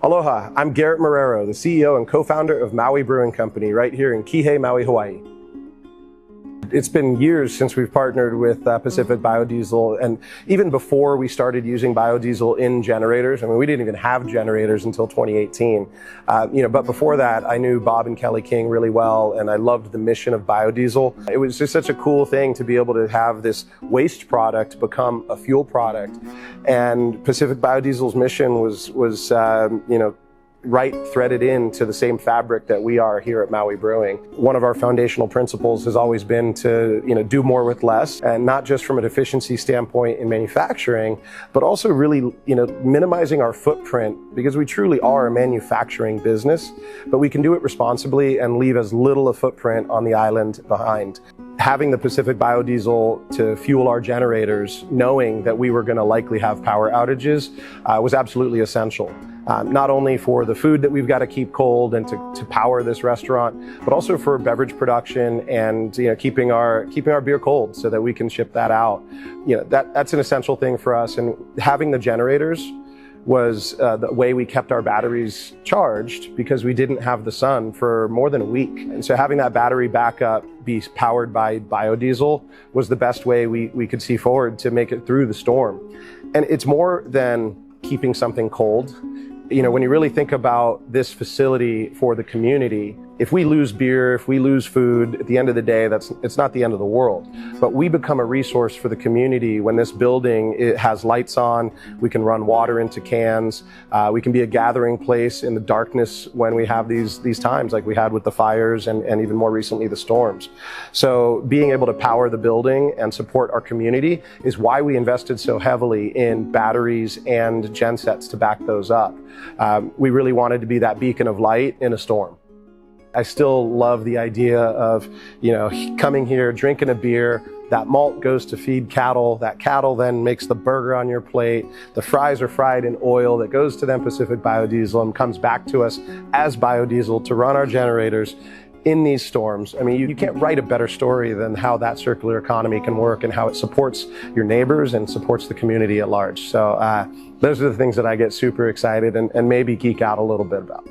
Aloha, I'm Garrett Marrero, the CEO and co-founder of Maui Brewing Company right here in Kihei, Maui, Hawaii. It's been years since we've partnered with Pacific Biodiesel, and even before we started using biodiesel in generators. I mean, we didn't even have generators until 2018. But before that, I knew Bob and Kelly King really well, and I loved the mission of biodiesel. It was just such a cool thing to be able to have this waste product become a fuel product. And Pacific Biodiesel's mission was right threaded into the same fabric that we are here at Maui Brewing. One of our foundational principles has always been to do more with less, and not just from an efficiency standpoint in manufacturing, but also really minimizing our footprint, because we truly are a manufacturing business, but we can do it responsibly and leave as little a footprint on the island behind. Having the Pacific Biodiesel to fuel our generators, knowing that we were going to likely have power outages, was absolutely essential. Not only for the food that we've got to keep cold and to power this restaurant, but also for beverage production and keeping our beer cold so that we can ship that out. That's an essential thing for us. And having the generators was the way we kept our batteries charged, because we didn't have the sun for more than a week. And so having that battery backup be powered by biodiesel was the best way we could see forward to make it through the storm. And it's more than keeping something cold. When you really think about this facility for the community, if we lose beer, if we lose food, at the end of the day, it's not the end of the world. But we become a resource for the community when this building, it has lights on, we can run water into cans, we can be a gathering place in the darkness when we have these times like we had with the fires and even more recently the storms. So being able to power the building and support our community is why we invested so heavily in batteries and gensets to back those up. We really wanted to be that beacon of light in a storm. I still love the idea of, coming here, drinking a beer, that malt goes to feed cattle, that cattle then makes the burger on your plate, the fries are fried in oil that goes to them Pacific Biodiesel and comes back to us as biodiesel to run our generators in these storms. I mean, you can't write a better story than how that circular economy can work and how it supports your neighbors and supports the community at large. So those are the things that I get super excited and maybe geek out a little bit about.